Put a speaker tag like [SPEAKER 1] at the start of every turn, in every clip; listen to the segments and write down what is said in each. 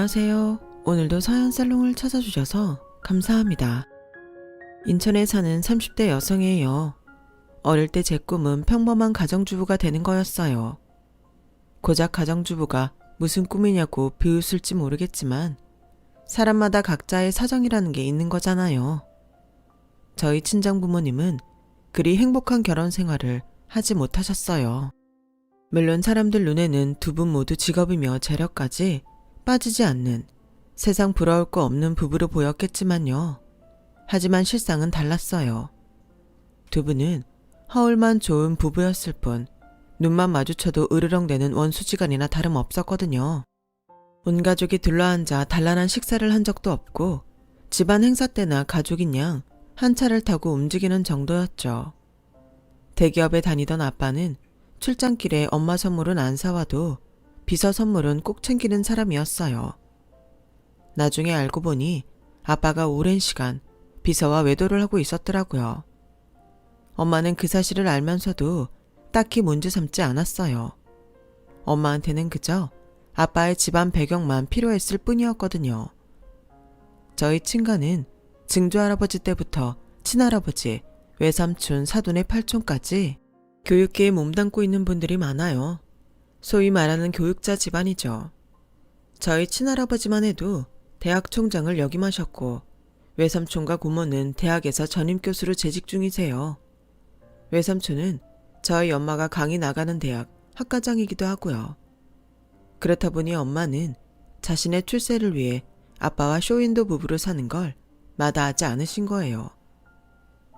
[SPEAKER 1] 안녕하세요. 오늘도 서연살롱을 찾아주셔서 감사합니다. 인천에 사는 30대 여성이에요. 어릴 때 제 꿈은 평범한 가정주부가 되는 거였어요. 고작 가정주부가 무슨 꿈이냐고 비웃을지 모르겠지만 사람마다 각자의 사정이라는 게 있는 거잖아요. 저희 친정부모님은 그리 행복한 결혼 생활을 하지 못하셨어요. 물론 사람들 눈에는 두 분 모두 직업이며 재력까지 빠지지 않는 세상 부러울 거 없는 부부로 보였겠지만요. 하지만 실상은 달랐어요. 두 분은 허울만 좋은 부부였을 뿐 눈만 마주쳐도 으르렁대는 원수지간이나 다름없었거든요. 온 가족이 둘러앉아 단란한 식사를 한 적도 없고 집안 행사 때나 가족인 양 한 차를 타고 움직이는 정도였죠. 대기업에 다니던 아빠는 출장길에 엄마 선물은 안 사와도 비서 선물은 꼭 챙기는 사람이었어요. 나중에 알고 보니 아빠가 오랜 시간 비서와 외도를 하고 있었더라고요. 엄마는 그 사실을 알면서도 딱히 문제 삼지 않았어요. 엄마한테는 그저 아빠의 집안 배경만 필요했을 뿐이었거든요. 저희 친가는 증조할아버지 때부터 친할아버지, 외삼촌, 사돈의 팔촌까지 교육계에 몸담고 있는 분들이 많아요. 소위 말하는 교육자 집안이죠. 저희 친할아버지만 해도 대학 총장을 역임하셨고 외삼촌과 고모는 대학에서 전임교수로 재직 중이세요. 외삼촌은 저희 엄마가 강의 나가는 대학 학과장이기도 하고요. 그렇다 보니 엄마는 자신의 출세를 위해 아빠와 쇼윈도 부부로 사는 걸 마다하지 않으신 거예요.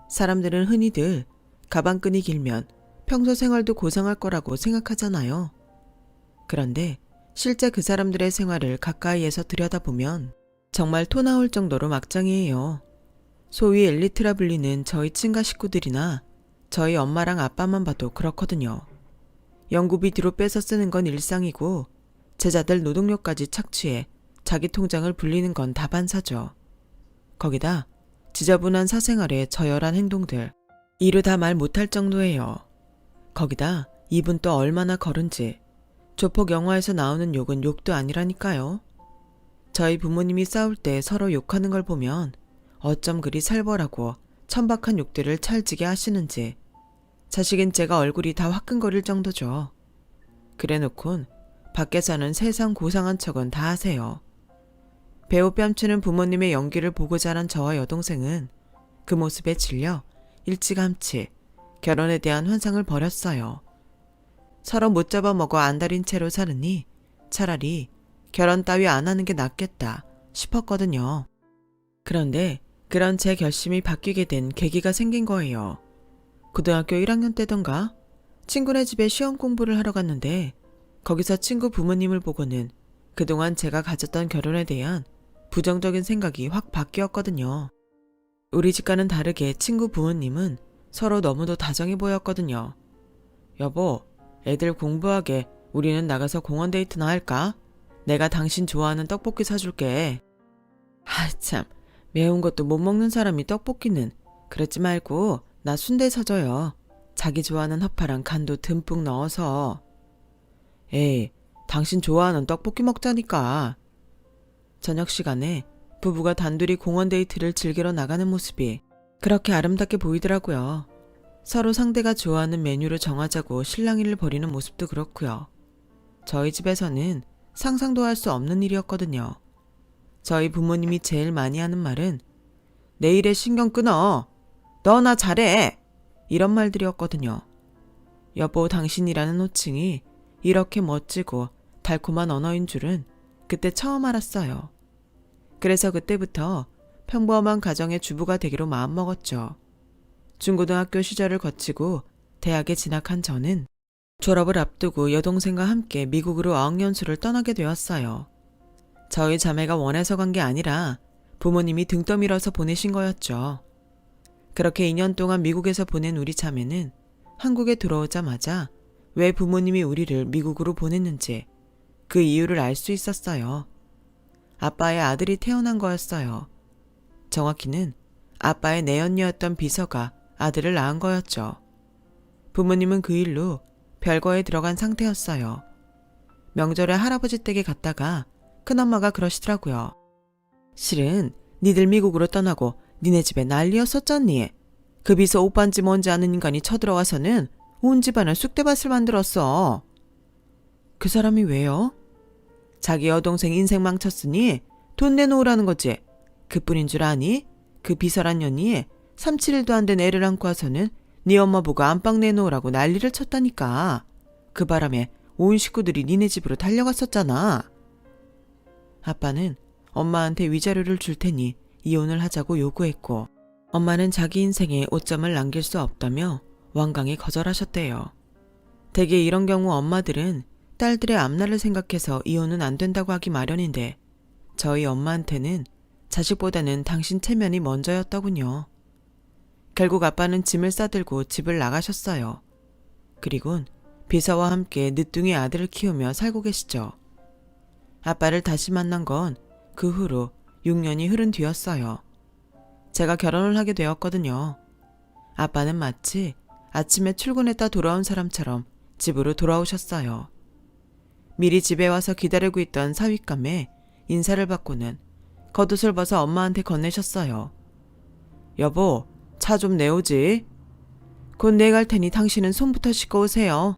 [SPEAKER 1] 사람들은 흔히들 가방끈이 길면 평소 생활도 고상할 거라고 생각하잖아요. 그런데 실제 그 사람들의 생활을 가까이에서 들여다보면 정말 토 나올 정도로 막장이에요. 소위 엘리트라 불리는 저희 친가 식구들이나 저희 엄마랑 아빠만 봐도 그렇거든요. 연구비 뒤로 빼서 쓰는 건 일상이고 제자들 노동력까지 착취해 자기 통장을 불리는 건 다반사죠. 거기다 지저분한 사생활에 저열한 행동들, 이루 다 말 못할 정도예요. 거기다 입은 또 얼마나 거른지 조폭 영화에서 나오는 욕은 욕도 아니라니까요. 저희 부모님이 싸울 때 서로 욕하는 걸 보면 어쩜 그리 살벌하고 천박한 욕들을 찰지게 하시는지 자식인 제가 얼굴이 다 화끈거릴 정도죠. 그래놓곤 밖에서는 세상 고상한 척은 다 하세요. 배우 뺨치는 부모님의 연기를 보고 자란 저와 여동생은 그 모습에 질려 일찌감치 결혼에 대한 환상을 버렸어요. 서로 못 잡아먹어 안달인 채로 사느니 차라리 결혼 따위 안 하는 게 낫겠다 싶었거든요. 그런데 그런 제 결심이 바뀌게 된 계기가 생긴 거예요. 고등학교 1학년 때던가 친구네 집에 시험 공부를 하러 갔는데 거기서 친구 부모님을 보고는 그동안 제가 가졌던 결혼에 대한 부정적인 생각이 확 바뀌었거든요. 우리 집과는 다르게 친구 부모님은 서로 너무도 다정해 보였거든요. 여보, 애들 공부하게 우리는 나가서 공원 데이트나 할까? 내가 당신 좋아하는 떡볶이 사줄게. 참, 매운 것도 못 먹는 사람이 떡볶이는 그러지 말고 나 순대 사줘요. 자기 좋아하는 허파랑 간도 듬뿍 넣어서. 에이, 당신 좋아하는 떡볶이 먹자니까. 저녁 시간에 부부가 단둘이 공원 데이트를 즐기러 나가는 모습이 그렇게 아름답게 보이더라고요. 서로 상대가 좋아하는 메뉴를 정하자고 실랑이를 벌이는 모습도 그렇고요. 저희 집에서는 상상도 할 수 없는 일이었거든요. 저희 부모님이 제일 많이 하는 말은 내 일에 신경 끊어. 너 나 잘해. 이런 말들이었거든요. 여보 당신이라는 호칭이 이렇게 멋지고 달콤한 언어인 줄은 그때 처음 알았어요. 그래서 그때부터 평범한 가정의 주부가 되기로 마음먹었죠. 중고등학교 시절을 거치고 대학에 진학한 저는 졸업을 앞두고 여동생과 함께 미국으로 어학연수를 떠나게 되었어요. 저희 자매가 원해서 간 게 아니라 부모님이 등 떠밀어서 보내신 거였죠. 그렇게 2년 동안 미국에서 보낸 우리 자매는 한국에 들어오자마자 왜 부모님이 우리를 미국으로 보냈는지 그 이유를 알 수 있었어요. 아빠의 아들이 태어난 거였어요. 정확히는 아빠의 내연녀였던 비서가 아들을 낳은 거였죠. 부모님은 그 일로 별거에 들어간 상태였어요. 명절에 할아버지 댁에 갔다가 큰엄마가 그러시더라고요. 실은 니들 미국으로 떠나고 니네 집에 난리였었잖니. 그 비서 오빠인지 뭔지 아는 인간이 쳐들어와서는 온 집안을 쑥대밭을 만들었어. 그 사람이 왜요? 자기 여동생 인생 망쳤으니 돈 내놓으라는 거지. 그뿐인 줄 아니? 그 비서란 년이 3, 7일도 안 된 애를 안고 와서는 네 엄마 보고 안방 내놓으라고 난리를 쳤다니까. 그 바람에 온 식구들이 니네 집으로 달려갔었잖아. 아빠는 엄마한테 위자료를 줄 테니 이혼을 하자고 요구했고, 엄마는 자기 인생에 오점을 남길 수 없다며 완강히 거절하셨대요. 대개 이런 경우 엄마들은 딸들의 앞날을 생각해서 이혼은 안 된다고 하기 마련인데, 저희 엄마한테는 자식보다는 당신 체면이 먼저였더군요. 결국 아빠는 짐을 싸들고 집을 나가셨어요. 그리곤 비서와 함께 늦둥이 아들을 키우며 살고 계시죠. 아빠를 다시 만난 건 그 후로 6년이 흐른 뒤였어요. 제가 결혼을 하게 되었거든요. 아빠는 마치 아침에 출근했다 돌아온 사람처럼 집으로 돌아오셨어요. 미리 집에 와서 기다리고 있던 사윗감에 인사를 받고는 겉옷을 벗어 엄마한테 건네셨어요. 여보, 차 좀 내오지. 곧 내갈 테니 당신은 손부터 씻고 오세요.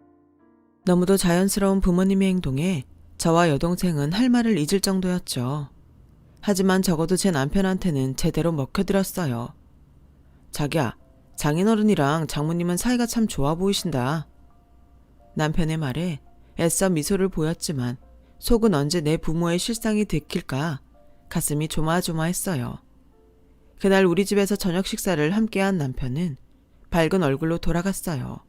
[SPEAKER 1] 너무도 자연스러운 부모님의 행동에 저와 여동생은 할 말을 잊을 정도였죠. 하지만 적어도 제 남편한테는 제대로 먹혀들었어요. 자기야, 장인어른이랑 장모님은 사이가 참 좋아 보이신다. 남편의 말에 애써 미소를 보였지만 속은 언제 내 부모의 실상이 들킬까 가슴이 조마조마했어요. 그날 우리 집에서 저녁 식사를 함께한 남편은 밝은 얼굴로 돌아갔어요.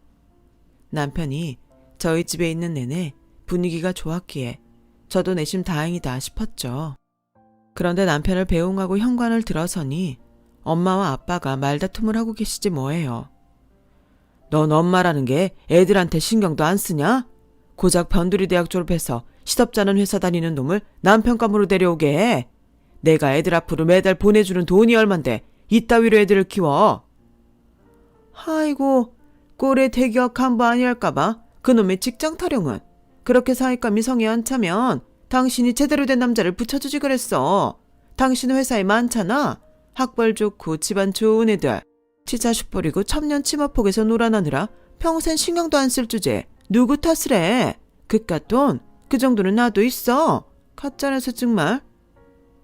[SPEAKER 1] 남편이 저희 집에 있는 내내 분위기가 좋았기에 저도 내심 다행이다 싶었죠. 그런데 남편을 배웅하고 현관을 들어서니 엄마와 아빠가 말다툼을 하고 계시지 뭐예요. 넌 엄마라는 게 애들한테 신경도 안 쓰냐? 고작 변두리 대학 졸업해서 시덥잖은 회사 다니는 놈을 남편감으로 데려오게 해. 내가 애들 앞으로 매달 보내주는 돈이 얼만데 이따위로 애들을 키워. 아이고, 꼴에 대기업 간부 아니할까봐 그놈의 직장 타령은. 그렇게 사윗감이 성에 안 차면 당신이 제대로 된 남자를 붙여주지 그랬어. 당신 회사에 많잖아. 학벌 좋고 집안 좋은 애들. 지 자식 버리고 천년 치마폭에서 놀아나느라 평생 신경도 안 쓸 주제. 누구 탓을 해. 그깟 돈 그 정도는 나도 있어. 가짜라서 정말.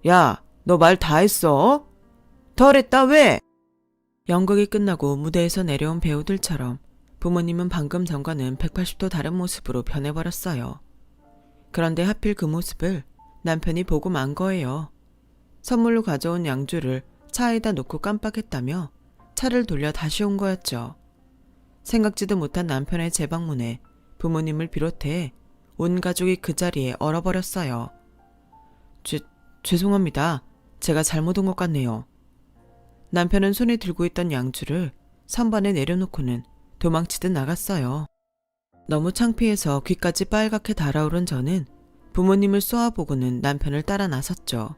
[SPEAKER 1] 야, 너 말 다 했어? 덜했다 왜? 연극이 끝나고 무대에서 내려온 배우들처럼 부모님은 방금 전과는 180도 다른 모습으로 변해버렸어요. 그런데 하필 그 모습을 남편이 보고 만 거예요. 선물로 가져온 양주를 차에다 놓고 깜빡했다며 차를 돌려 다시 온 거였죠. 생각지도 못한 남편의 재방문에 부모님을 비롯해 온 가족이 그 자리에 얼어버렸어요. 죄송합니다. 제가 잘못 온 것 같네요. 남편은 손에 들고 있던 양주를 선반에 내려놓고는 도망치듯 나갔어요. 너무 창피해서 귀까지 빨갛게 달아오른 저는 부모님을 쏘아보고는 남편을 따라 나섰죠.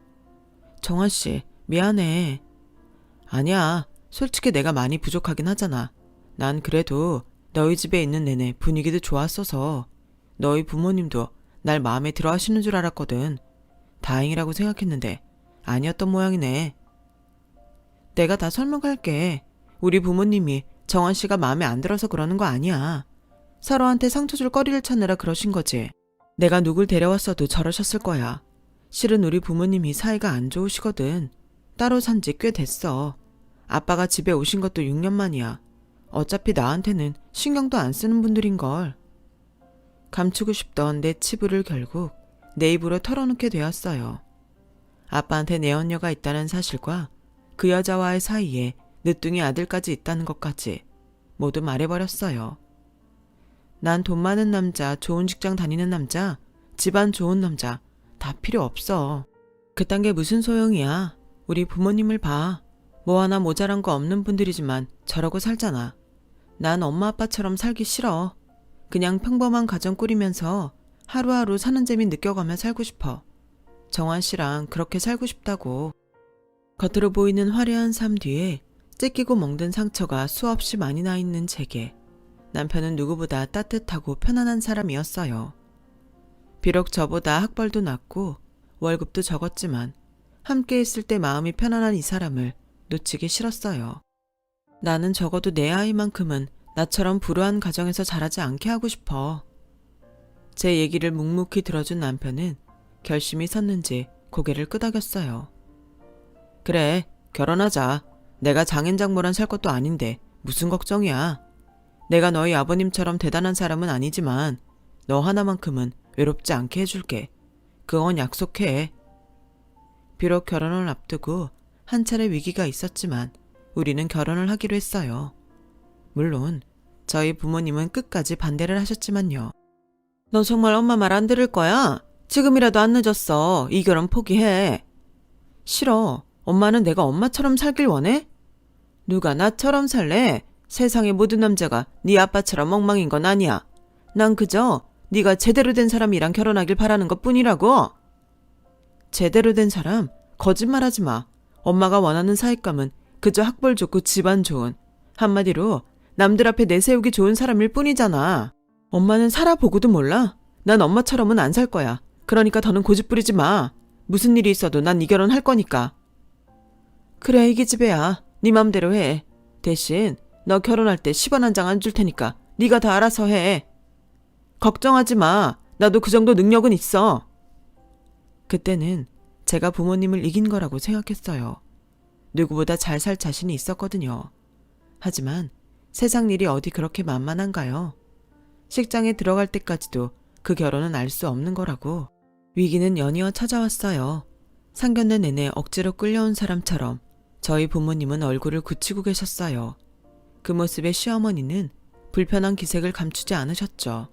[SPEAKER 1] 정환씨, 미안해. 아니야, 솔직히 내가 많이 부족하긴 하잖아. 난 그래도 너희 집에 있는 내내 분위기도 좋았어서 너희 부모님도 날 마음에 들어 하시는 줄 알았거든. 다행이라고 생각했는데 아니었던 모양이네. 내가 다 설명할게. 우리 부모님이 정환씨가 마음에 안 들어서 그러는 거 아니야. 서로한테 상처 줄 거리를 찾느라 그러신 거지. 내가 누굴 데려왔어도 저러셨을 거야. 실은 우리 부모님이 사이가 안 좋으시거든. 따로 산 지 꽤 됐어. 아빠가 집에 오신 것도 6년 만이야. 어차피 나한테는 신경도 안 쓰는 분들인걸. 감추고 싶던 내 치부를 결국 내 입으로 털어놓게 되었어요. 아빠한테 내 언녀가 있다는 사실과 그 여자와의 사이에 늦둥이 아들까지 있다는 것까지 모두 말해버렸어요. 난 돈 많은 남자, 좋은 직장 다니는 남자, 집안 좋은 남자 다 필요 없어. 그딴 게 무슨 소용이야. 우리 부모님을 봐. 뭐 하나 모자란 거 없는 분들이지만 저러고 살잖아. 난 엄마 아빠처럼 살기 싫어. 그냥 평범한 가정 꾸리면서 하루하루 사는 재미 느껴가며 살고 싶어. 정환 씨랑 그렇게 살고 싶다고. 겉으로 보이는 화려한 삶 뒤에 찢기고 멍든 상처가 수없이 많이 나 있는 제게 남편은 누구보다 따뜻하고 편안한 사람이었어요. 비록 저보다 학벌도 낮고 월급도 적었지만 함께 있을 때 마음이 편안한 이 사람을 놓치기 싫었어요. 나는 적어도 내 아이만큼은 나처럼 불우한 가정에서 자라지 않게 하고 싶어. 제 얘기를 묵묵히 들어준 남편은 결심이 섰는지 고개를 끄덕였어요. 그래, 결혼하자. 내가 장인장모란 살 것도 아닌데 무슨 걱정이야. 내가 너희 아버님처럼 대단한 사람은 아니지만 너 하나만큼은 외롭지 않게 해줄게. 그건 약속해. 비록 결혼을 앞두고 한 차례 위기가 있었지만 우리는 결혼을 하기로 했어요. 물론 저희 부모님은 끝까지 반대를 하셨지만요. 너 정말 엄마 말 안 들을 거야? 지금이라도 안 늦었어. 이 결혼 포기해. 싫어. 엄마는 내가 엄마처럼 살길 원해? 누가 나처럼 살래? 세상의 모든 남자가 네 아빠처럼 엉망인 건 아니야. 난 그저 네가 제대로 된 사람이랑 결혼하길 바라는 것뿐이라고. 제대로 된 사람? 거짓말하지 마. 엄마가 원하는 사익감은 그저 학벌 좋고 집안 좋은, 한마디로 남들 앞에 내세우기 좋은 사람일 뿐이잖아. 엄마는 살아보고도 몰라. 난 엄마처럼은 안 살 거야. 그러니까 더는 고집 부리지 마. 무슨 일이 있어도 난 이 결혼 할 거니까. 그래, 이 기집애야. 네 맘대로 해. 대신 너 결혼할 때 10원 한 장 안 줄 테니까 네가 다 알아서 해. 걱정하지 마. 나도 그 정도 능력은 있어. 그때는 제가 부모님을 이긴 거라고 생각했어요. 누구보다 잘 살 자신이 있었거든요. 하지만 세상 일이 어디 그렇게 만만한가요? 식장에 들어갈 때까지도 그 결혼은 알 수 없는 거라고. 위기는 연이어 찾아왔어요. 상견례 내내 억지로 끌려온 사람처럼 저희 부모님은 얼굴을 굳히고 계셨어요. 그 모습에 시어머니는 불편한 기색을 감추지 않으셨죠.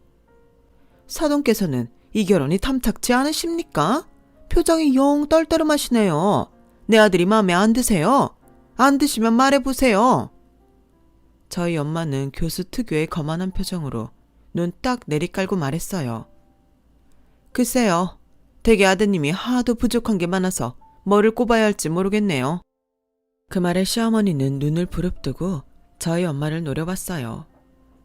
[SPEAKER 1] 사돈께서는 이 결혼이 탐탁지 않으십니까? 표정이 영 떨떠름하시네요. 내 아들이 마음에 안 드세요? 안 드시면 말해보세요. 저희 엄마는 교수 특유의 거만한 표정으로 눈 딱 내리깔고 말했어요. 글쎄요. 댁의 아드님이 하도 부족한 게 많아서 뭐를 꼽아야 할지 모르겠네요. 그 말에 시어머니는 눈을 부릅뜨고 저희 엄마를 노려봤어요.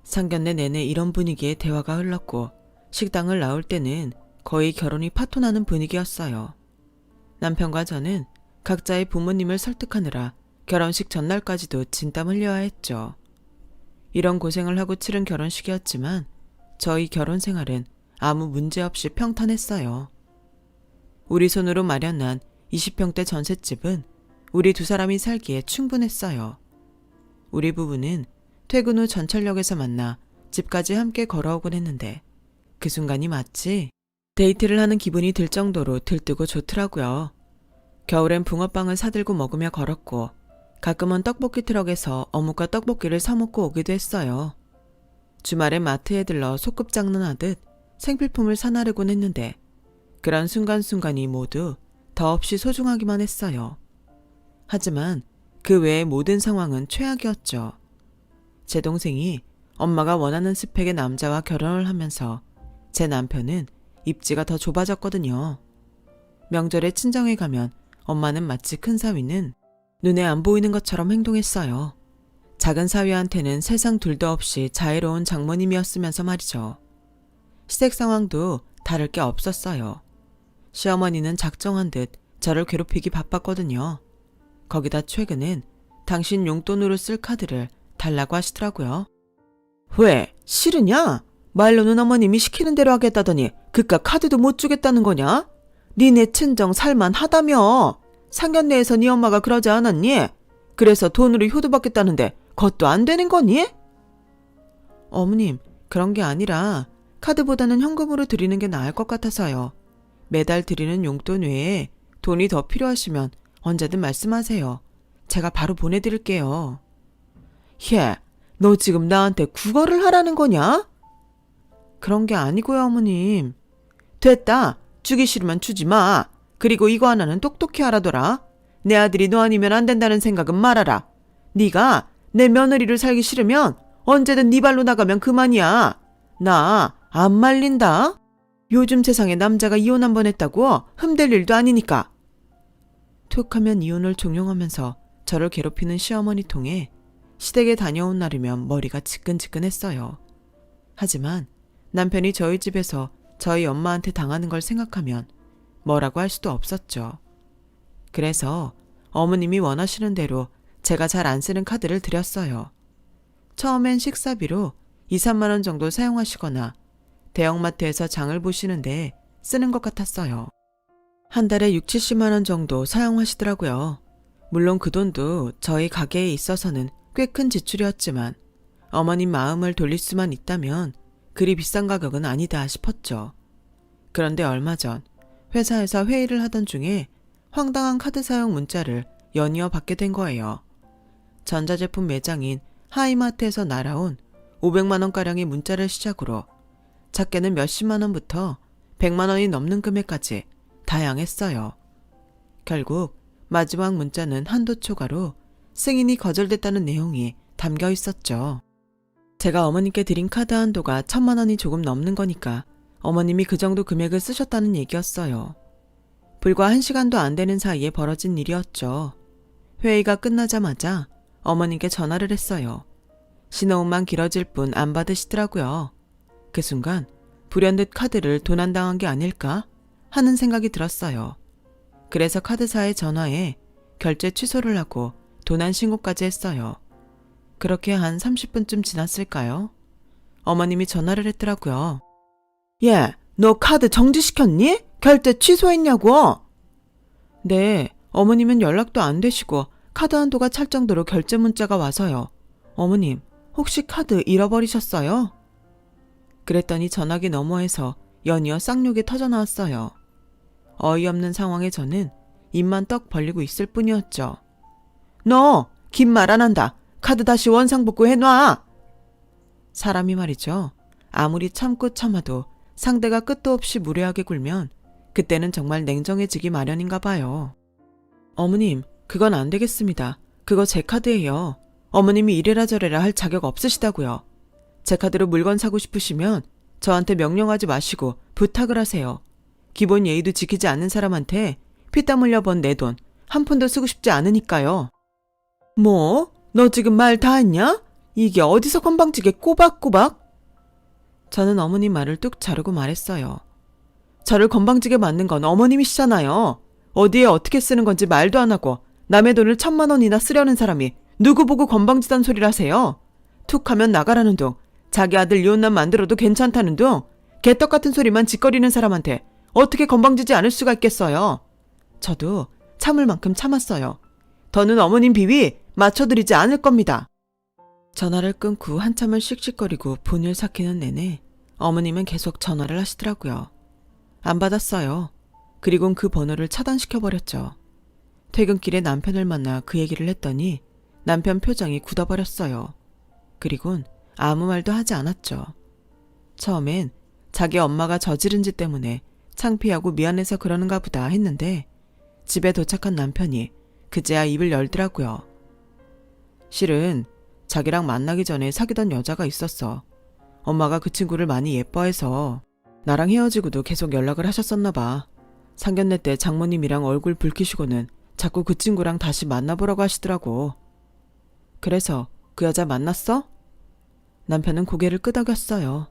[SPEAKER 1] 상견례 내내 이런 분위기의 대화가 흘렀고 식당을 나올 때는 거의 결혼이 파토나는 분위기였어요. 남편과 저는 각자의 부모님을 설득하느라 결혼식 전날까지도 진땀 흘려야 했죠. 이런 고생을 하고 치른 결혼식이었지만 저희 결혼 생활은 아무 문제 없이 평탄했어요. 우리 손으로 마련한 20평대 전셋집은 우리 두 사람이 살기에 충분했어요. 우리 부부는 퇴근 후 전철역에서 만나 집까지 함께 걸어오곤 했는데 그 순간이 마치 데이트를 하는 기분이 들 정도로 들뜨고 좋더라고요. 겨울엔 붕어빵을 사들고 먹으며 걸었고 가끔은 떡볶이 트럭에서 어묵과 떡볶이를 사 먹고 오기도 했어요. 주말엔 마트에 들러 소꿉장난하듯 생필품을 사나르곤 했는데 그런 순간순간이 모두 더없이 소중하기만 했어요. 하지만 그 외의 모든 상황은 최악이었죠. 제 동생이 엄마가 원하는 스펙의 남자와 결혼을 하면서 제 남편은 입지가 더 좁아졌거든요. 명절에 친정에 가면 엄마는 마치 큰 사위는 눈에 안 보이는 것처럼 행동했어요. 작은 사위한테는 세상 둘도 없이 자애로운 장모님이었으면서 말이죠. 시댁 상황도 다를 게 없었어요. 시어머니는 작정한 듯 저를 괴롭히기 바빴거든요. 거기다 최근엔 당신 용돈으로 쓸 카드를 달라고 하시더라고요. 왜? 싫으냐? 말로는 어머님이 시키는 대로 하겠다더니 그깟 카드도 못 주겠다는 거냐? 니네 친정 살만하다며. 상견례에서 네 엄마가 그러지 않았니? 그래서 돈으로 효도받겠다는데 그것도 안 되는 거니? 어머님, 그런 게 아니라 카드보다는 현금으로 드리는 게 나을 것 같아서요. 매달 드리는 용돈 외에 돈이 더 필요하시면 언제든 말씀하세요. 제가 바로 보내드릴게요. 예, 너 지금 나한테 구걸을 하라는 거냐? 그런 게 아니고요, 어머님. 됐다. 주기 싫으면 주지 마. 그리고 이거 하나는 똑똑히 알아둬라. 내 아들이 너 아니면 안 된다는 생각은 말아라. 네가 내 며느리를 살기 싫으면 언제든 네 발로 나가면 그만이야. 나 안 말린다. 요즘 세상에 남자가 이혼 한 번 했다고 흠될 일도 아니니까. 툭하면 이혼을 종용하면서 저를 괴롭히는 시어머니 통해 시댁에 다녀온 날이면 머리가 지끈지끈했어요. 하지만 남편이 저희 집에서 저희 엄마한테 당하는 걸 생각하면 뭐라고 할 수도 없었죠. 그래서 어머님이 원하시는 대로 제가 잘 안 쓰는 카드를 드렸어요. 처음엔 식사비로 2, 3만 원 정도 사용하시거나 대형마트에서 장을 보시는데 쓰는 것 같았어요. 한 달에 6, 70만 원 정도 사용하시더라고요. 물론 그 돈도 저희 가게에 있어서는 꽤 큰 지출이었지만 어머님 마음을 돌릴 수만 있다면 그리 비싼 가격은 아니다 싶었죠. 그런데 얼마 전 회사에서 회의를 하던 중에 황당한 카드 사용 문자를 연이어 받게 된 거예요. 전자제품 매장인 하이마트에서 날아온 500만 원가량의 문자를 시작으로 작게는 몇십만 원부터 100만 원이 넘는 금액까지 다양했어요. 결국 마지막 문자는 한도 초과로 승인이 거절됐다는 내용이 담겨 있었죠. 제가 어머님께 드린 카드 한도가 1000만 원이 조금 넘는 거니까 어머님이 그 정도 금액을 쓰셨다는 얘기였어요. 불과 1시간도 안 되는 사이에 벌어진 일이었죠. 회의가 끝나자마자 어머님께 전화를 했어요. 신호음만 길어질 뿐 안 받으시더라고요. 그 순간 불현듯 카드를 도난당한 게 아닐까 하는 생각이 들었어요. 그래서 카드사에 전화해 결제 취소를 하고 도난 신고까지 했어요. 그렇게 한 30분쯤 지났을까요? 어머님이 전화를 했더라고요. 예, 너 카드 정지시켰니? 결제 취소했냐고? 네, 어머님은 연락도 안 되시고 카드 한도가 찰 정도로 결제 문자가 와서요. 어머님, 혹시 카드 잃어버리셨어요? 그랬더니 전화기 너머에서 연이어 쌍욕이 터져나왔어요. 어이없는 상황에 저는 입만 떡 벌리고 있을 뿐이었죠. 너 긴 말 안 한다. 카드 다시 원상복구 해놔. 사람이 말이죠. 아무리 참고 참아도 상대가 끝도 없이 무례하게 굴면 그때는 정말 냉정해지기 마련인가 봐요. 어머님, 그건 안 되겠습니다. 그거 제 카드예요. 어머님이 이래라 저래라 할 자격 없으시다고요. 제 카드로 물건 사고 싶으시면 저한테 명령하지 마시고 부탁을 하세요. 기본 예의도 지키지 않는 사람한테 피땀 흘려 번 내 돈 한 푼도 쓰고 싶지 않으니까요. 뭐? 너 지금 말 다 했냐? 이게 어디서 건방지게 꼬박꼬박? 저는 어머님 말을 뚝 자르고 말했어요. 저를 건방지게 만든 건 어머님이시잖아요. 어디에 어떻게 쓰는 건지 말도 안 하고 남의 돈을 1000만 원이나 쓰려는 사람이 누구 보고 건방지단 소리를 하세요? 툭 하면 나가라는 둥, 자기 아들 이혼남 만들어도 괜찮다는 둥, 개떡 같은 소리만 짓거리는 사람한테 어떻게 건방지지 않을 수가 있겠어요. 저도 참을 만큼 참았어요. 더는 어머님 비위 맞춰드리지 않을 겁니다. 전화를 끊고 한참을 씩씩거리고 분을 삭히는 내내 어머님은 계속 전화를 하시더라고요. 안 받았어요. 그리곤 그 번호를 차단시켜버렸죠. 퇴근길에 남편을 만나 그 얘기를 했더니 남편 표정이 굳어버렸어요. 그리곤 아무 말도 하지 않았죠. 처음엔 자기 엄마가 저지른 짓 때문에 창피하고 미안해서 그러는가 보다 했는데 집에 도착한 남편이 그제야 입을 열더라고요. 실은 자기랑 만나기 전에 사귀던 여자가 있었어. 엄마가 그 친구를 많이 예뻐해서 나랑 헤어지고도 계속 연락을 하셨었나 봐. 상견례 때 장모님이랑 얼굴 붉히시고는 자꾸 그 친구랑 다시 만나보라고 하시더라고. 그래서 그 여자 만났어? 남편은 고개를 끄덕였어요.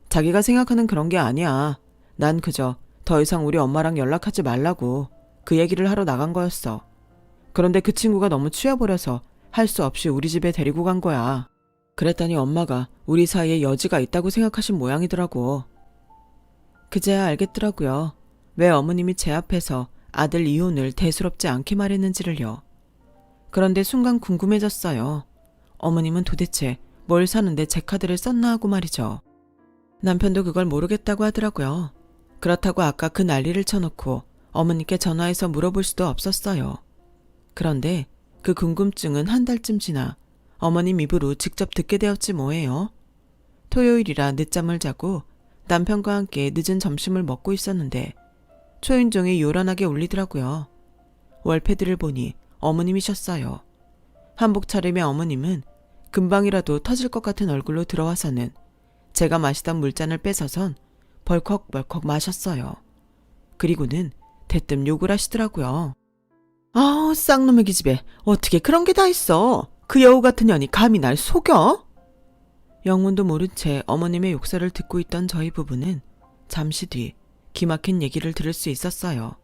[SPEAKER 1] 자기가 생각하는 그런 게 아니야. 난 그저 더 이상 우리 엄마랑 연락하지 말라고 그 얘기를 하러 나간 거였어. 그런데 그 친구가 너무 취해버려서 할 수 없이 우리 집에 데리고 간 거야. 그랬더니 엄마가 우리 사이에 여지가 있다고 생각하신 모양이더라고. 그제야 알겠더라고요. 왜 어머님이 제 앞에서 아들 이혼을 대수롭지 않게 말했는지를요. 그런데 순간 궁금해졌어요. 어머님은 도대체 뭘 사는데 제 카드를 썼나 하고 말이죠. 남편도 그걸 모르겠다고 하더라고요. 그렇다고 아까 그 난리를 쳐놓고 어머님께 전화해서 물어볼 수도 없었어요. 그런데 그 궁금증은 한 달쯤 지나 어머님 입으로 직접 듣게 되었지 뭐예요. 토요일이라 늦잠을 자고 남편과 함께 늦은 점심을 먹고 있었는데 초인종이 요란하게 울리더라고요. 월패드를 보니 어머님이셨어요. 한복 차림의 어머님은 금방이라도 터질 것 같은 얼굴로 들어와서는 제가 마시던 물잔을 뺏어선 벌컥벌컥 마셨어요. 그리고는 대뜸 욕을 하시더라고요. 아우, 쌍놈의 기집애, 어떻게 그런 게 다 있어. 그 여우 같은 년이 감히 날 속여? 영문도 모른 채 어머님의 욕설을 듣고 있던 저희 부부는 잠시 뒤 기막힌 얘기를 들을 수 있었어요.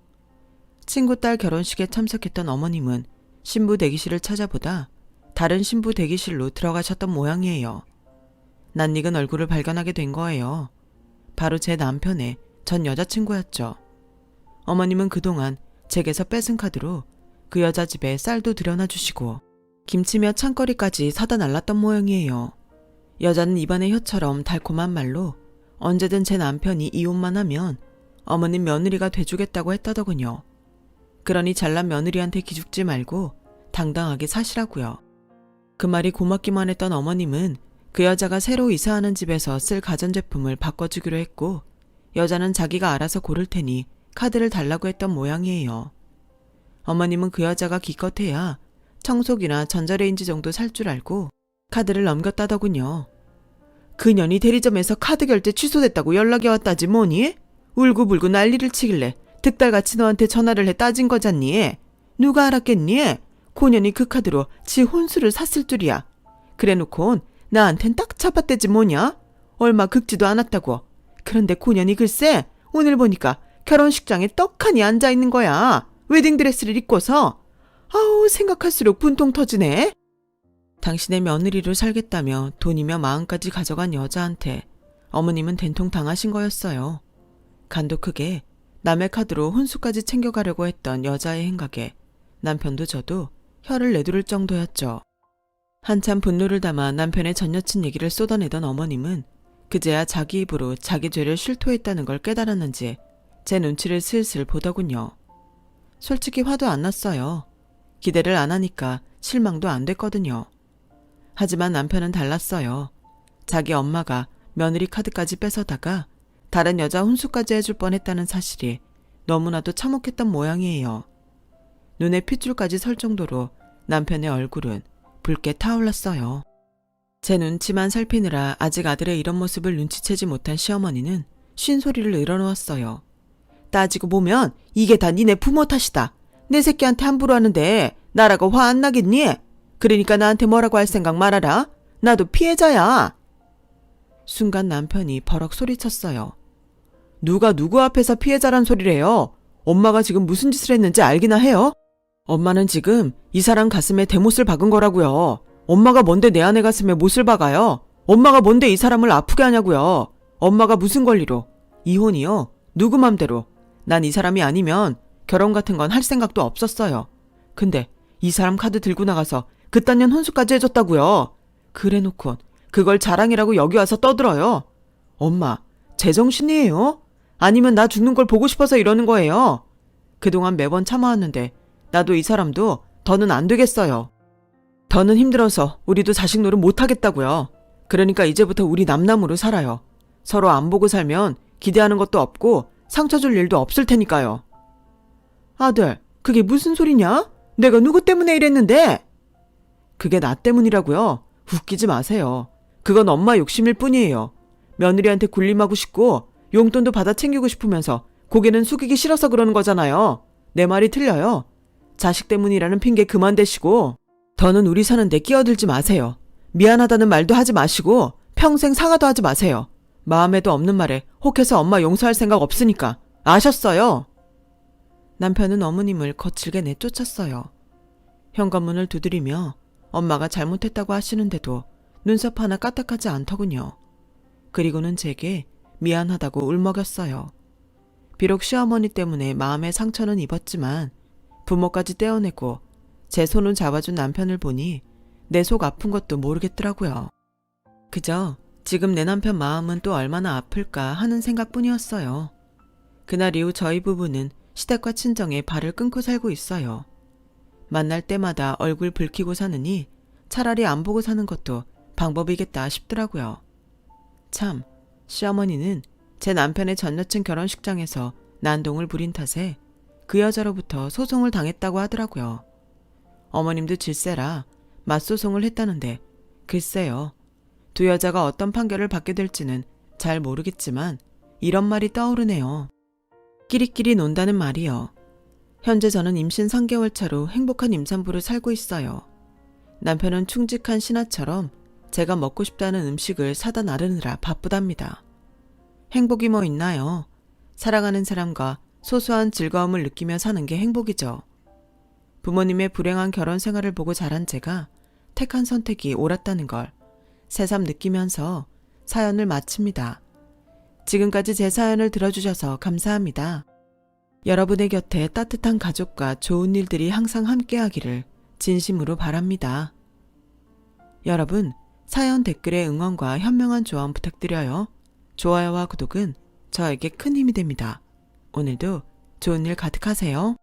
[SPEAKER 1] 친구 딸 결혼식에 참석했던 어머님은 신부 대기실을 찾아보다 다른 신부 대기실로 들어가셨던 모양이에요. 낯익은 얼굴을 발견하게 된 거예요. 바로 제 남편의 전 여자친구였죠. 어머님은 그동안 제게서 뺏은 카드로 그 여자 집에 쌀도 들여놔 주시고 김치며 찬거리까지 사다 날랐던 모양이에요. 여자는 입안의 혀처럼 달콤한 말로 언제든 제 남편이 이혼만 하면 어머님 며느리가 돼주겠다고 했다더군요. 그러니 잘난 며느리한테 기죽지 말고 당당하게 사시라고요. 그 말이 고맙기만 했던 어머님은 그 여자가 새로 이사하는 집에서 쓸 가전제품을 바꿔주기로 했고 여자는 자기가 알아서 고를 테니 카드를 달라고 했던 모양이에요. 어머님은 그 여자가 기껏해야 청소기나 전자레인지 정도 살 줄 알고 카드를 넘겼다더군요. 그년이 대리점에서 카드 결제 취소됐다고 연락이 왔다지 뭐니? 울고불고 난리를 치길래 득달같이 너한테 전화를 해 따진 거잖니? 누가 알았겠니? 고년이 그 카드로 지 혼수를 샀을 줄이야. 그래놓곤 나한텐 딱 잡아떼지 뭐냐? 얼마 긁지도 않았다고. 그런데 고년이 글쎄 오늘 보니까 결혼식장에 떡하니 앉아있는 거야. 웨딩드레스를 입고서. 아우 생각할수록 분통 터지네. 당신의 며느리로 살겠다며 돈이며 마음까지 가져간 여자한테 어머님은 된통 당하신 거였어요. 간도 크게 남의 카드로 혼수까지 챙겨가려고 했던 여자의 행각에 남편도 저도 혀를 내두를 정도였죠. 한참 분노를 담아 남편의 전 여친 얘기를 쏟아내던 어머님은 그제야 자기 입으로 자기 죄를 실토했다는 걸 깨달았는지 제 눈치를 슬슬 보더군요. 솔직히 화도 안 났어요. 기대를 안 하니까 실망도 안 됐거든요. 하지만 남편은 달랐어요. 자기 엄마가 며느리 카드까지 뺏어다가 다른 여자 혼수까지 해줄 뻔했다는 사실이 너무나도 참혹했던 모양이에요. 눈에 핏줄까지 설 정도로 남편의 얼굴은 붉게 타올랐어요. 제 눈치만 살피느라 아직 아들의 이런 모습을 눈치채지 못한 시어머니는 쉰소리를 늘어놓았어요. 따지고 보면 이게 다 니네 부모 탓이다. 내 새끼한테 함부로 하는데 나라고 화 안 나겠니? 그러니까 나한테 뭐라고 할 생각 말아라. 나도 피해자야. 순간 남편이 버럭 소리쳤어요. 누가 누구 앞에서 피해자란 소리래요? 엄마가 지금 무슨 짓을 했는지 알기나 해요? 엄마는 지금 이 사람 가슴에 대못을 박은 거라고요. 엄마가 뭔데 내 아내 가슴에 못을 박아요? 엄마가 뭔데 이 사람을 아프게 하냐고요. 엄마가 무슨 권리로. 이혼이요? 누구 맘대로. 난 이 사람이 아니면 결혼 같은 건 할 생각도 없었어요. 근데 이 사람 카드 들고 나가서 그딴 년 혼수까지 해줬다고요. 그래놓고 그걸 자랑이라고 여기 와서 떠들어요. 엄마, 제정신이에요? 아니면 나 죽는 걸 보고 싶어서 이러는 거예요? 그동안 매번 참아왔는데 나도 이 사람도 더는 안 되겠어요. 더는 힘들어서 우리도 자식 노릇 못하겠다고요. 그러니까 이제부터 우리 남남으로 살아요. 서로 안 보고 살면 기대하는 것도 없고 상처 줄 일도 없을 테니까요. 아들, 그게 무슨 소리냐? 내가 누구 때문에 이랬는데? 그게 나 때문이라고요? 웃기지 마세요. 그건 엄마 욕심일 뿐이에요. 며느리한테 군림하고 싶고 용돈도 받아 챙기고 싶으면서 고개는 숙이기 싫어서 그러는 거잖아요. 내 말이 틀려요. 자식 때문이라는 핑계 그만 대시고 더는 우리 사는데 끼어들지 마세요. 미안하다는 말도 하지 마시고 평생 사과도 하지 마세요. 마음에도 없는 말에 혹해서 엄마 용서할 생각 없으니까. 아셨어요? 남편은 어머님을 거칠게 내쫓았어요. 현관문을 두드리며 엄마가 잘못했다고 하시는데도 눈썹 하나 까딱하지 않더군요. 그리고는 제게 미안하다고 울먹였어요. 비록 시어머니 때문에 마음의 상처는 입었지만 부모까지 떼어내고 제 손을 잡아준 남편을 보니 내 속 아픈 것도 모르겠더라고요. 그저 지금 내 남편 마음은 또 얼마나 아플까 하는 생각뿐이었어요. 그날 이후 저희 부부는 시댁과 친정에 발을 끊고 살고 있어요. 만날 때마다 얼굴 붉히고 사느니 차라리 안 보고 사는 것도 방법이겠다 싶더라고요. 참, 시어머니는 제 남편의 전 여친 결혼식장에서 난동을 부린 탓에 그 여자로부터 소송을 당했다고 하더라고요. 어머님도 질세라 맞소송을 했다는데 글쎄요. 두 여자가 어떤 판결을 받게 될지는 잘 모르겠지만 이런 말이 떠오르네요. 끼리끼리 논다는 말이요. 현재 저는 임신 3개월 차로 행복한 임산부로 살고 있어요. 남편은 충직한 신하처럼 제가 먹고 싶다는 음식을 사다 나르느라 바쁘답니다. 행복이 뭐 있나요? 사랑하는 사람과 소소한 즐거움을 느끼며 사는 게 행복이죠. 부모님의 불행한 결혼 생활을 보고 자란 제가 택한 선택이 옳았다는 걸 새삼 느끼면서 사연을 마칩니다. 지금까지 제 사연을 들어주셔서 감사합니다. 여러분의 곁에 따뜻한 가족과 좋은 일들이 항상 함께하기를 진심으로 바랍니다. 여러분, 사연 댓글에 응원과 현명한 조언 부탁드려요. 좋아요와 구독은 저에게 큰 힘이 됩니다. 오늘도 좋은 일 가득하세요.